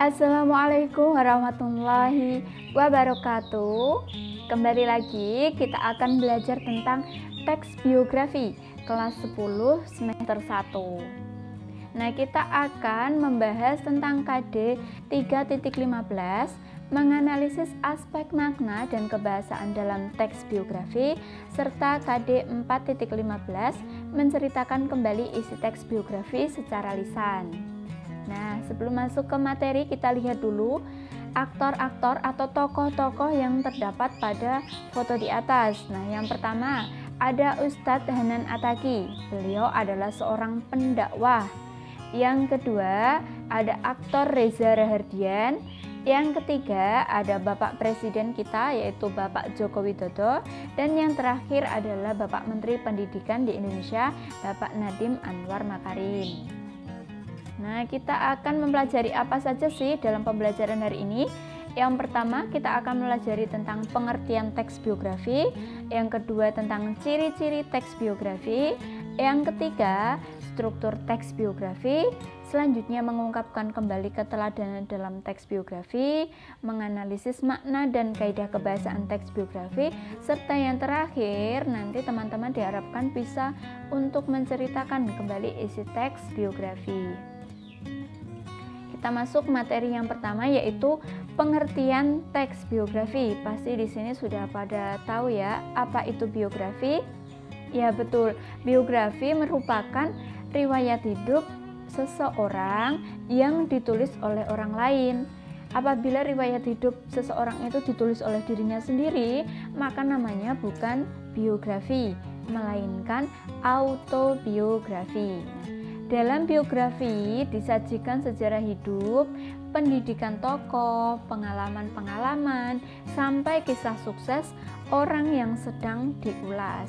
Assalamualaikum warahmatullahi wabarakatuh. Kembali lagi kita akan belajar tentang teks biografi kelas 10 semester 1. Nah, kita akan membahas tentang KD 3.15, menganalisis aspek makna dan kebahasaan dalam teks biografi, serta KD 4.15, menceritakan kembali isi teks biografi secara lisan. Nah, sebelum masuk ke materi, kita lihat dulu aktor-aktor atau tokoh-tokoh yang terdapat pada foto di atas. Nah, yang pertama ada Ustadz Hanan Attaqi. Beliau adalah seorang pendakwah. Yang kedua ada aktor Reza Rahardian. Yang ketiga ada Bapak Presiden kita, yaitu Bapak Joko Widodo. Dan yang terakhir adalah Bapak Menteri Pendidikan di Indonesia, Bapak Nadiem Anwar Makarim. Nah, kita akan mempelajari apa saja sih dalam pembelajaran hari ini. Yang pertama, kita akan mempelajari tentang pengertian teks biografi. Yang kedua, tentang ciri-ciri teks biografi. Yang ketiga, struktur teks biografi. Selanjutnya, mengungkapkan kembali keteladanan dalam teks biografi, menganalisis makna dan kaidah kebahasaan teks biografi, serta yang terakhir, nanti teman-teman diharapkan bisa untuk menceritakan kembali isi teks biografi. Kita masuk materi yang pertama, yaitu pengertian teks biografi. Pasti di sini sudah pada tahu ya, apa itu biografi? Ya betul, biografi merupakan riwayat hidup seseorang yang ditulis oleh orang lain. Apabila riwayat hidup seseorang itu ditulis oleh dirinya sendiri, maka namanya bukan biografi, melainkan autobiografi. Dalam biografi disajikan sejarah hidup, pendidikan tokoh, pengalaman-pengalaman, sampai kisah sukses orang yang sedang diulas.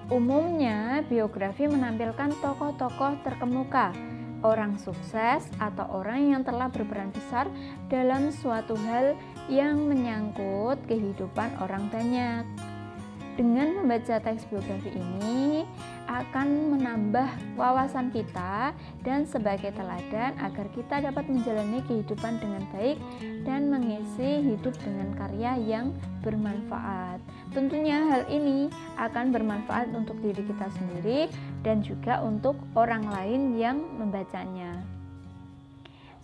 Umumnya biografi menampilkan tokoh-tokoh terkemuka, orang sukses atau orang yang telah berperan besar dalam suatu hal yang menyangkut kehidupan orang banyak. Dengan membaca teks biografi ini akan menambah wawasan kita dan sebagai teladan agar kita dapat menjalani kehidupan dengan baik dan mengisi hidup dengan karya yang bermanfaat. Tentunya hal ini akan bermanfaat untuk diri kita sendiri dan juga untuk orang lain yang membacanya.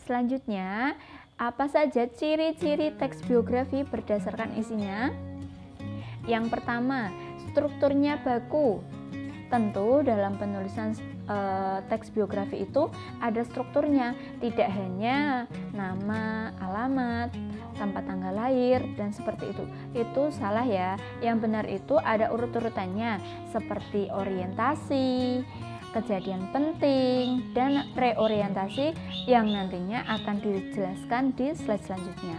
Selanjutnya, apa saja ciri-ciri teks biografi berdasarkan isinya? Yang pertama, strukturnya baku. Tentu dalam penulisan teks biografi itu ada strukturnya, tidak hanya nama, alamat, tempat tanggal lahir, dan seperti itu. Itu salah ya. Yang benar itu ada urut-urutannya, seperti orientasi, kejadian penting, dan reorientasi yang nantinya akan dijelaskan di slide selanjutnya.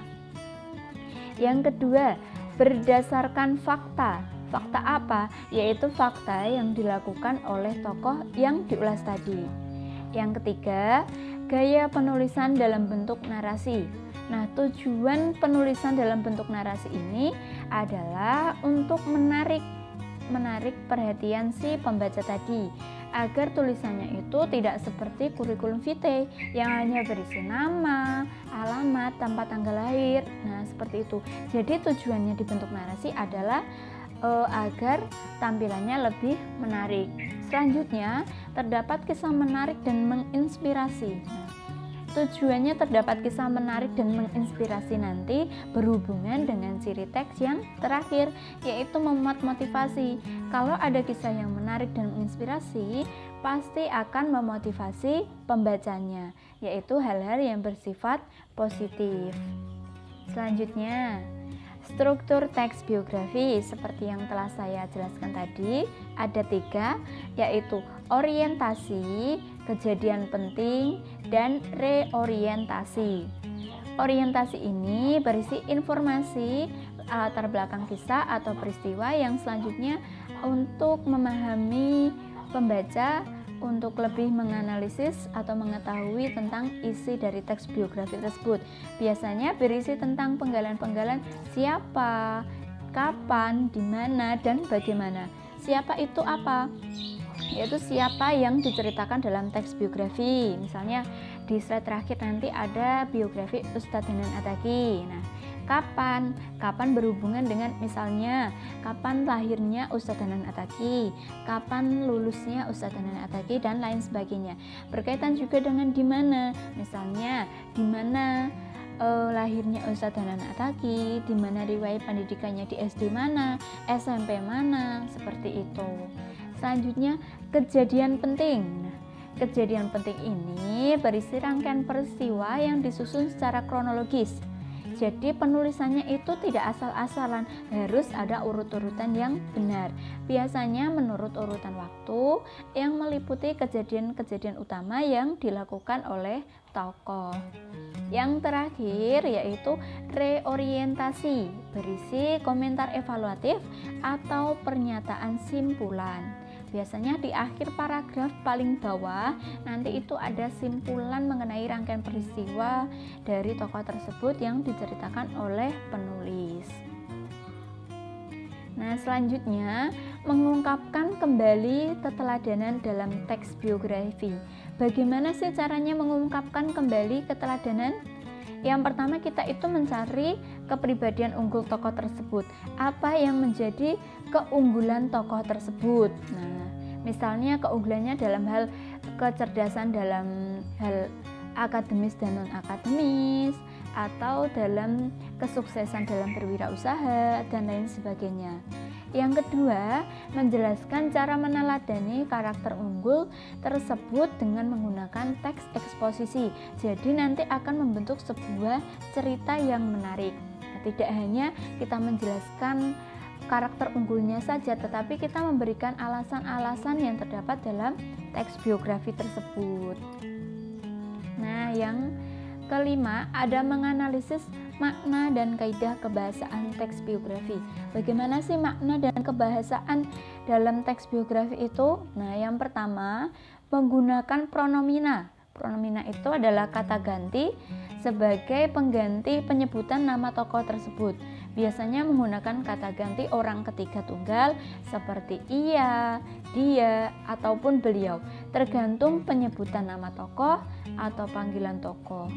Yang kedua, berdasarkan fakta. Fakta apa? Yaitu fakta yang dilakukan oleh tokoh yang diulas tadi. Yang ketiga, gaya penulisan dalam bentuk narasi. Nah, tujuan penulisan dalam bentuk narasi ini adalah untuk menarik perhatian si pembaca tadi, agar tulisannya itu tidak seperti kurikulum vitae yang hanya berisi nama, alamat, tempat tanggal lahir. Nah, seperti itu. Jadi tujuannya dibentuk narasi adalah agar tampilannya lebih menarik. Selanjutnya, terdapat kisah menarik dan menginspirasi. Nah, tujuannya terdapat kisah menarik dan menginspirasi nanti berhubungan dengan ciri teks yang terakhir, yaitu memuat motivasi. Kalau ada kisah yang menarik dan menginspirasi, pasti akan memotivasi pembacanya, yaitu hal-hal yang bersifat positif. Selanjutnya, struktur teks biografi seperti yang telah saya jelaskan tadi ada 3, yaitu orientasi, kejadian penting, dan reorientasi. Orientasi ini berisi informasi latar belakang kisah atau peristiwa yang selanjutnya untuk memahami pembaca untuk lebih menganalisis atau mengetahui tentang isi dari teks biografi tersebut. Biasanya berisi tentang penggalan-penggalan siapa, kapan, di mana, dan bagaimana. Siapa itu apa? Yaitu siapa yang diceritakan dalam teks biografi. Misalnya di slide terakhir nanti ada biografi Ustadz Hanan Attaqi. Nah, kapan berhubungan dengan misalnya kapan lahirnya Ustadz Hanan Attaqi, kapan lulusnya Ustadz Hanan Attaqi, dan lain sebagainya. Berkaitan juga dengan di mana, misalnya di mana lahirnya Ustadz Hanan Attaqi, di mana riwayat pendidikannya di SD mana, SMP mana, seperti itu. Selanjutnya kejadian penting. Nah, kejadian penting ini berisi rangkaian peristiwa yang disusun secara kronologis. Jadi penulisannya itu tidak asal-asalan, harus ada urut-urutan yang benar. Biasanya menurut urutan waktu yang meliputi kejadian-kejadian utama yang dilakukan oleh tokoh. Yang terakhir yaitu reorientasi, berisi komentar evaluatif atau pernyataan simpulan. Biasanya di akhir paragraf paling bawah nanti itu ada simpulan mengenai rangkaian peristiwa dari tokoh tersebut yang diceritakan oleh penulis. Nah, selanjutnya mengungkapkan kembali keteladanan dalam teks biografi. Bagaimana sih caranya mengungkapkan kembali keteladanan? Yang pertama, kita itu mencari kepribadian unggul tokoh tersebut. Apa yang menjadi keunggulan tokoh tersebut? Nah, misalnya keunggulannya dalam hal kecerdasan dalam hal akademis dan non-akademis, atau dalam kesuksesan dalam berwirausaha, dan lain sebagainya. Yang kedua, menjelaskan cara meneladani karakter unggul tersebut dengan menggunakan teks eksposisi. Jadi nanti akan membentuk sebuah cerita yang menarik. Nah, tidak hanya kita menjelaskan karakter unggulnya saja, tetapi kita memberikan alasan-alasan yang terdapat dalam teks biografi tersebut. Nah, yang kelima, ada menganalisis makna dan kaidah kebahasaan teks biografi. Bagaimana sih makna dan kebahasaan dalam teks biografi itu? Nah, yang pertama, menggunakan pronomina. Pronomina itu adalah kata ganti sebagai pengganti penyebutan nama tokoh tersebut. Biasanya menggunakan kata ganti orang ketiga tunggal seperti ia, dia, ataupun beliau, tergantung penyebutan nama tokoh atau panggilan tokoh.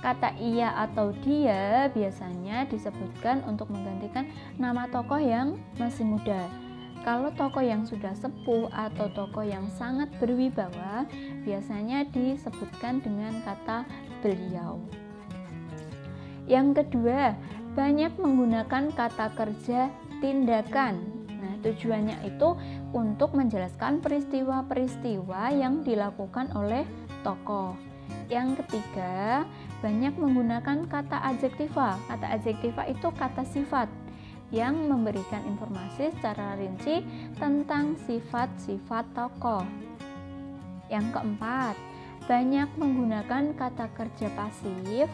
Kata ia atau dia biasanya disebutkan untuk menggantikan nama tokoh yang masih muda. Kalau tokoh yang sudah sepuh atau tokoh yang sangat berwibawa, biasanya disebutkan dengan kata beliau. Yang kedua, banyak menggunakan kata kerja tindakan. Nah, tujuannya itu untuk menjelaskan peristiwa-peristiwa yang dilakukan oleh tokoh. Yang ketiga, banyak menggunakan kata adjektiva. Kata adjektiva itu kata sifat yang memberikan informasi secara rinci tentang sifat-sifat tokoh. Yang keempat, banyak menggunakan kata kerja pasif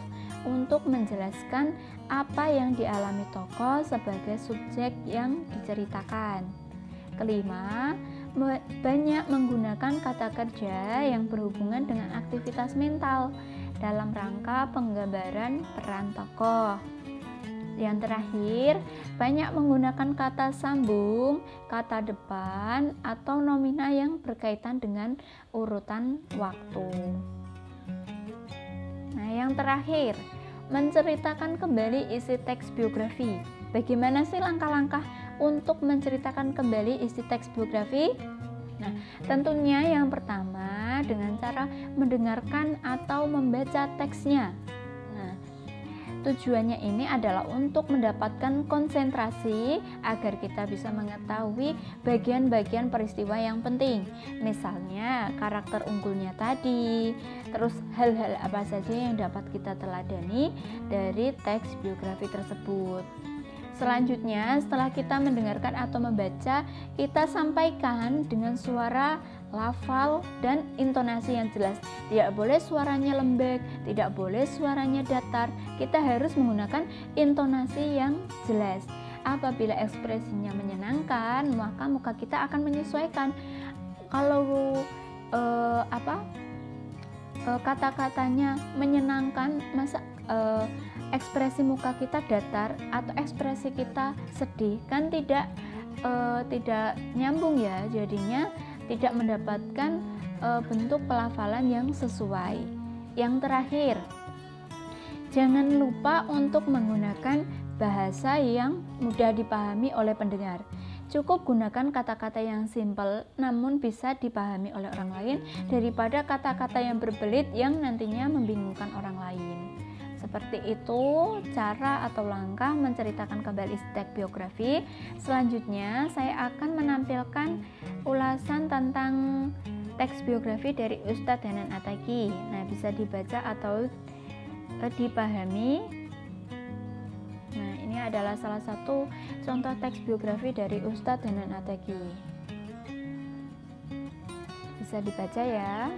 untuk menjelaskan apa yang dialami tokoh sebagai subjek yang diceritakan. Kelima, banyak menggunakan kata kerja yang berhubungan dengan aktivitas mental dalam rangka penggambaran peran tokoh. Yang terakhir, banyak menggunakan kata sambung, kata depan, atau nomina yang berkaitan dengan urutan waktu. Nah, yang terakhir, menceritakan kembali isi teks biografi. Bagaimana sih langkah-langkah untuk menceritakan kembali isi teks biografi? Nah, tentunya yang pertama dengan cara mendengarkan atau membaca teksnya. Nah, tujuannya ini adalah untuk mendapatkan konsentrasi agar kita bisa mengetahui bagian-bagian peristiwa yang penting. Misalnya karakter unggulnya tadi, terus hal-hal apa saja yang dapat kita teladani dari teks biografi tersebut. Selanjutnya, setelah kita mendengarkan atau membaca, kita sampaikan dengan suara lafal dan intonasi yang jelas. Tidak boleh suaranya lembek, tidak boleh suaranya datar. Kita harus menggunakan intonasi yang jelas. Apabila ekspresinya menyenangkan, maka muka kita akan menyesuaikan. Kalau kata-katanya menyenangkan, masa ekspresi muka kita datar atau ekspresi kita sedih, kan tidak nyambung ya, jadinya tidak mendapatkan bentuk pelafalan yang sesuai. Yang terakhir, jangan lupa untuk menggunakan bahasa yang mudah dipahami oleh pendengar. Cukup gunakan kata-kata yang simpel namun bisa dipahami oleh orang lain daripada kata-kata yang berbelit yang nantinya membingungkan orang lain. Seperti itu cara atau langkah menceritakan kembali isi teks biografi. Selanjutnya saya akan menampilkan ulasan tentang teks biografi dari Ustadz Hanan Ataki. Nah, bisa dibaca atau dipahami. Nah, ini adalah salah satu contoh teks biografi dari Ustadz Hanan Ataki. Bisa dibaca ya.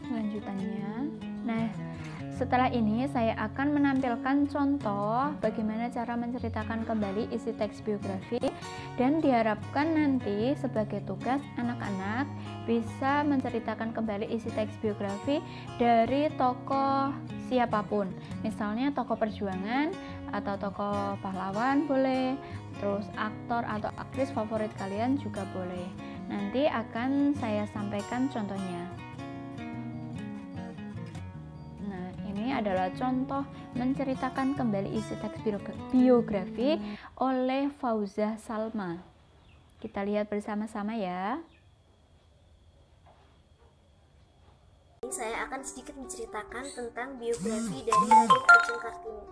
Lanjutannya. Nah, setelah ini saya akan menampilkan contoh bagaimana cara menceritakan kembali isi teks biografi, dan diharapkan nanti sebagai tugas anak-anak bisa menceritakan kembali isi teks biografi dari tokoh siapapun, misalnya tokoh perjuangan atau tokoh pahlawan boleh, terus aktor atau aktris favorit kalian juga boleh. Nanti akan saya sampaikan contohnya. Nah, ini adalah contoh menceritakan kembali isi teks biografi oleh Fauzah Salma. Kita lihat bersama-sama ya. Saya akan sedikit menceritakan tentang biografi dari Raden Ajeng Kartini.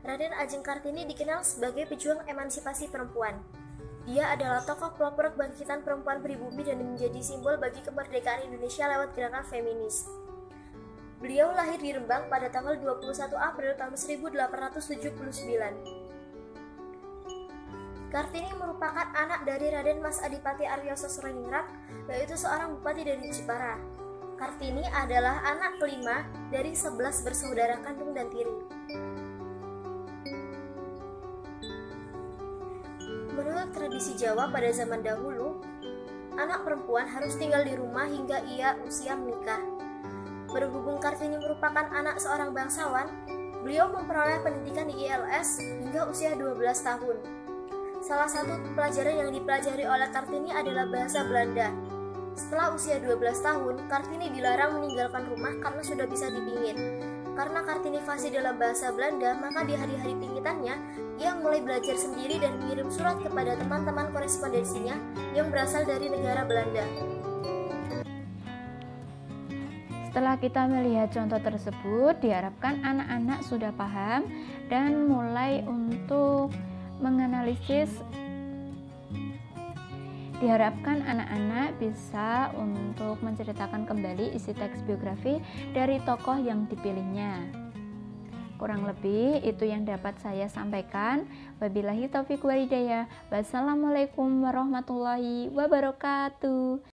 Raden Ajeng Kartini dikenal sebagai pejuang emansipasi perempuan. Dia adalah tokoh pelopor kebangkitan perempuan pribumi dan menjadi simbol bagi kemerdekaan Indonesia lewat gerakan feminis. Beliau lahir di Rembang pada tanggal 21 April tahun 1879. Kartini merupakan anak dari Raden Mas Adipati Aryo Sosroningrat, yaitu seorang bupati dari Jepara. Kartini adalah anak kelima dari 11 bersaudara kandung dan tiri. Menurut tradisi Jawa pada zaman dahulu, anak perempuan harus tinggal di rumah hingga ia usia menikah. Berhubung Kartini merupakan anak seorang bangsawan, beliau memperoleh pendidikan di ILS hingga usia 12 tahun. Salah satu pelajaran yang dipelajari oleh Kartini adalah bahasa Belanda. Setelah usia 12 tahun, Kartini dilarang meninggalkan rumah karena sudah bisa dipingit. Karena Kartini fasih dalam bahasa Belanda, maka di hari-hari pingitannya, ia mulai belajar sendiri dan mengirim surat kepada teman-teman korespondensinya yang berasal dari negara Belanda. Setelah kita melihat contoh tersebut, diharapkan anak-anak sudah paham dan mulai untuk menganalisis. Diharapkan anak-anak bisa untuk menceritakan kembali isi teks biografi dari tokoh yang dipilihnya. Kurang lebih itu yang dapat saya sampaikan. Wabillahi taufiq wal hidayah. Wassalamualaikum warahmatullahi wabarakatuh.